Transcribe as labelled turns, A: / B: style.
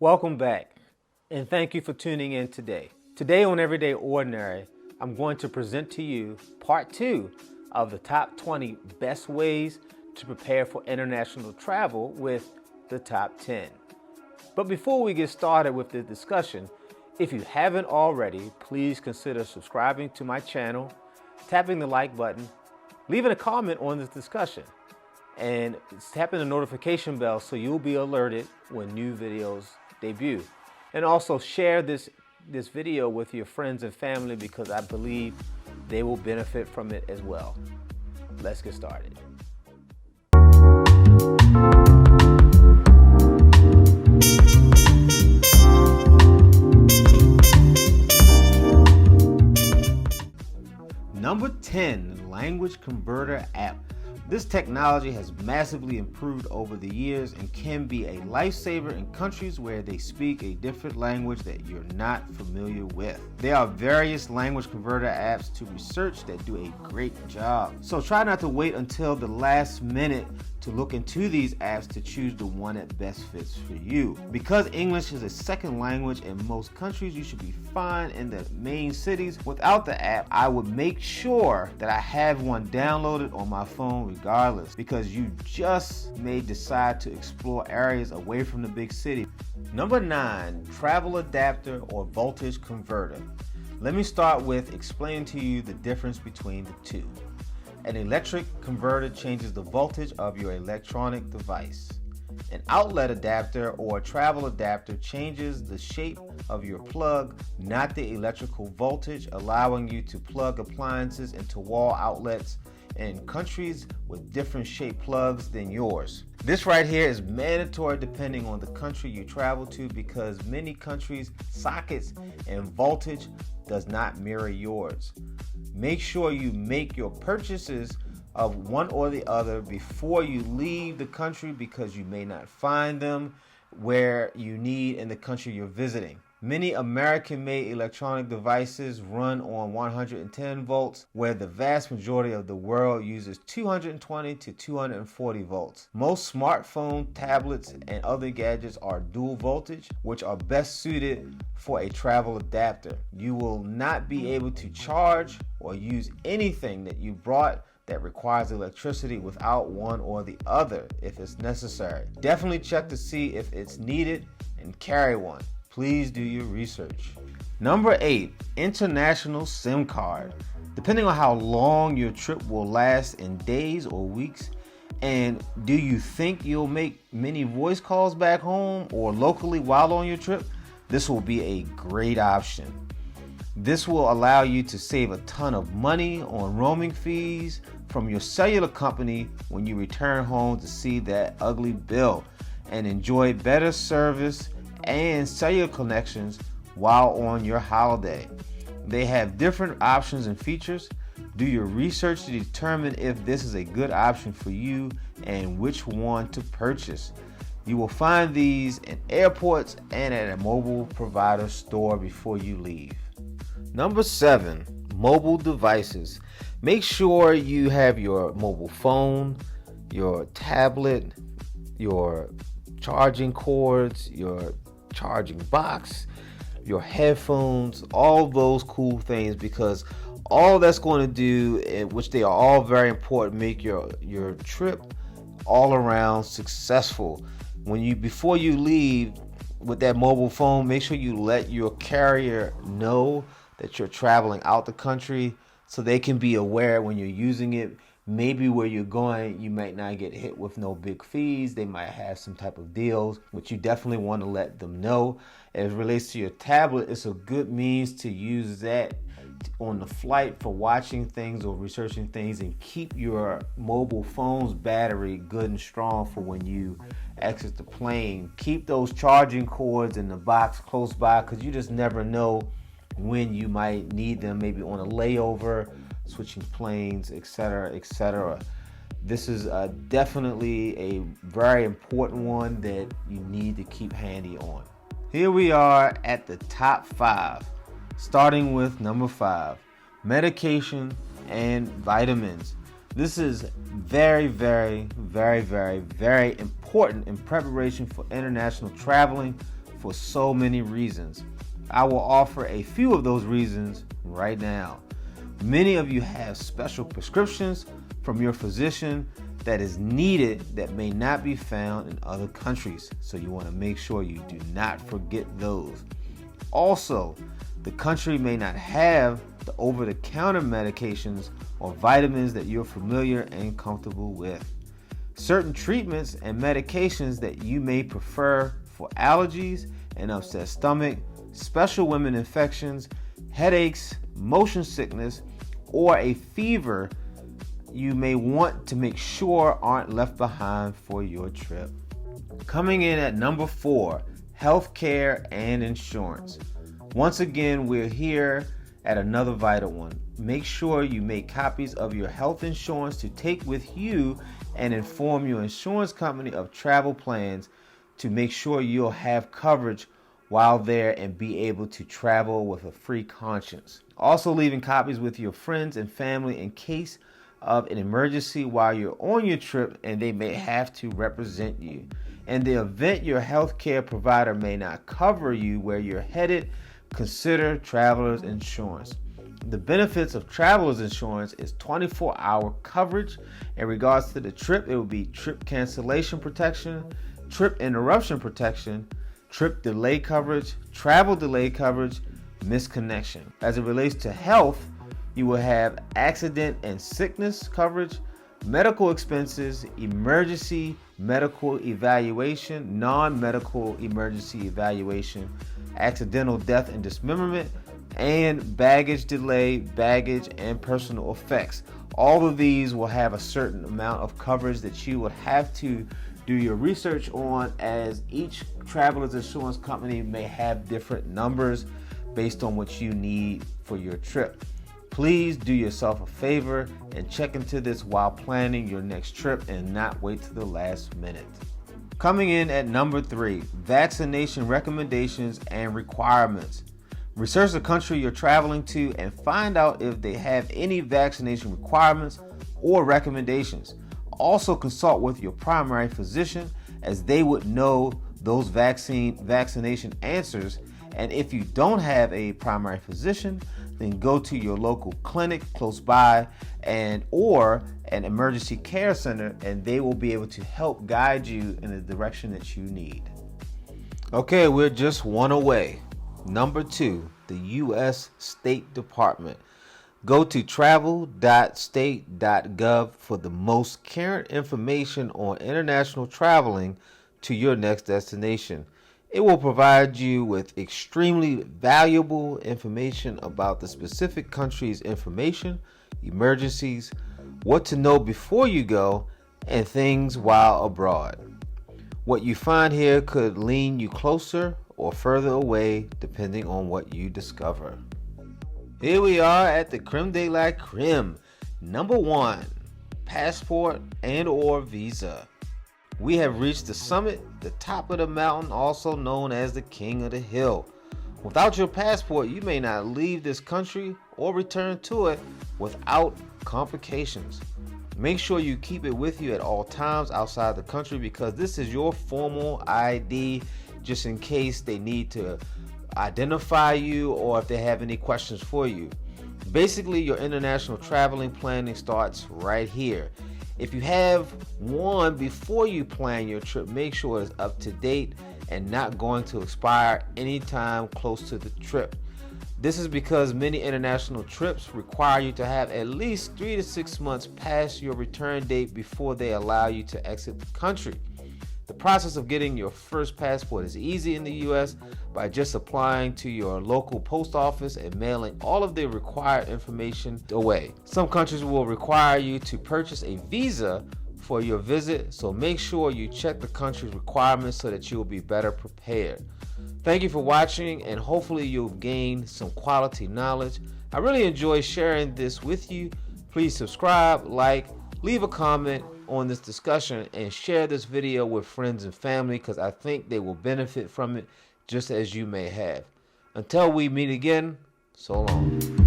A: Welcome back, and thank you for tuning in today. Today on Everyday Ordinary, I'm going to present to you part 2 of the top 20 best ways to prepare for international travel with the top 10. But before we get started with the discussion, if you haven't already, please consider subscribing to my channel, tapping the like button, leaving a comment on this discussion, and tapping the notification bell so you'll be alerted when new videos debut. And also share this video with your friends and family because I believe they will benefit from it as well. Let's get started. Number 10, Language Converter app. This technology has massively improved over the years and can be a lifesaver in countries where they speak a different language that you're not familiar with. There are various language converter apps to research that do a great job. So try not to wait until the last minute to look into these apps to choose the one that best fits for you. Because English is a second language in most countries, you should be fine in the main cities. Without the app, I would make sure that I have one downloaded on my phone regardless, because you just may decide to explore areas away from the big city. Number 9, Travel Adapter or Voltage Converter. Let me start with explaining to you the difference between the two. An electric converter changes the voltage of your electronic device. An outlet adapter or travel adapter changes the shape of your plug, not the electrical voltage, allowing you to plug appliances into wall outlets in countries with different shaped plugs than yours. This right here is mandatory depending on the country you travel to, because many countries' sockets and voltage does not mirror yours. Make sure you make your purchases of one or the other before you leave the country, because you may not find them where you need in the country you're visiting. Many American-made electronic devices run on 110 volts, where the vast majority of the world uses 220 to 240 volts. Most smartphone, tablets, and other gadgets are dual voltage, which are best suited for a travel adapter. You will not be able to charge or use anything that you brought that requires electricity without one or the other if it's necessary. Definitely check to see if it's needed and carry one. Please do your research. Number 8, international SIM card. Depending on how long your trip will last in days or weeks, and do you think you'll make many voice calls back home or locally while on your trip, this will be a great option. This will allow you to save a ton of money on roaming fees from your cellular company when you return home to see that ugly bill, and enjoy better service and cellular connections while on your holiday. They have different options and features. Do your research to determine if this is a good option for you and which one to purchase. You will find these in airports and at a mobile provider store before you leave. Number 7, mobile devices. Make sure you have your mobile phone, your tablet, your charging cords, your charging box, your headphones, all those cool things, because all that's going to do, which they are all very important, make your trip all around successful. Before you leave with that mobile phone, make sure you let your carrier know that you're traveling out the country so they can be aware when you're using it. Maybe where you're going, you might not get hit with no big fees. They might have some type of deals, which you definitely want to let them know. As it relates to your tablet, it's a good means to use that on the flight for watching things or researching things, and keep your mobile phone's battery good and strong for when you exit the plane. Keep those charging cords in the box close by, because you just never know when you might need them, maybe on a layover, switching planes, etc., etc. This is definitely a very important one that you need to keep handy on. Here we are at the top 5, starting with number 5, medication and vitamins. This is very, very, very, very, very important in preparation for international traveling for so many reasons. I will offer a few of those reasons right now. Many of you have special prescriptions from your physician that is needed that may not be found in other countries, so you want to make sure you do not forget those. Also, the country may not have the over-the-counter medications or vitamins that you're familiar and comfortable with. Certain treatments and medications that you may prefer for allergies, an upset stomach, special women infections, headaches, motion sickness, or a fever you may want to make sure aren't left behind for your trip. Coming in at number 4, healthcare and insurance. Once again, we're here at another vital one. Make sure you make copies of your health insurance to take with you and inform your insurance company of travel plans to make sure you'll have coverage while there and be able to travel with a free conscience. Also, leaving copies with your friends and family in case of an emergency while you're on your trip and they may have to represent you. In the event your healthcare provider may not cover you where you're headed, consider traveler's insurance. The benefits of traveler's insurance is 24-hour coverage. In regards to the trip, it will be trip cancellation protection, trip interruption protection, trip delay coverage, travel delay coverage, misconnection. As it relates to health, you will have accident and sickness coverage, medical expenses, emergency medical evaluation, non-medical emergency evaluation, accidental death and dismemberment, and baggage delay, baggage, and personal effects. All of these will have a certain amount of coverage that you would have to do your research on, as each traveler's insurance company may have different numbers based on what you need for your trip. Please do yourself a favor and check into this while planning your next trip and not wait to the last minute. Coming in at number 3, vaccination recommendations and requirements. Research the country you're traveling to and find out if they have any vaccination requirements or recommendations. Also consult with your primary physician, as they would know those vaccination answers. And if you don't have a primary physician, then go to your local clinic close by or an emergency care center, and they will be able to help guide you in the direction that you need. Okay, we're just one away. Number 2, the U.S. State Department. Go to travel.state.gov for the most current information on international traveling to your next destination. It will provide you with extremely valuable information about the specific country's information, emergencies, what to know before you go, and things while abroad. What you find here could lean you closer or further away depending on what you discover. Here we are at the creme de la creme. Number 1, passport and or visa. We have reached the summit, the top of the mountain, also known as the king of the hill. Without your passport, you may not leave this country or return to it without complications. Make sure you keep it with you at all times outside the country, because this is your formal ID, just in case they need to identify you or if they have any questions for you. Basically, your international traveling planning starts right here. If you have one before you plan your trip, make sure it's up to date and not going to expire anytime close to the trip. This is because many international trips require you to have at least 3 to 6 months past your return date before they allow you to exit the country. The process of getting your first passport is easy in the U.S. by just applying to your local post office and mailing all of the required information away. Some countries will require you to purchase a visa for your visit, so make sure you check the country's requirements so that you will be better prepared. Thank you for watching, and hopefully you'll gain some quality knowledge. I really enjoy sharing this with you. Please subscribe, like, leave a comment on this discussion, and share this video with friends and family, because I think they will benefit from it just as you may have. Until we meet again, so long.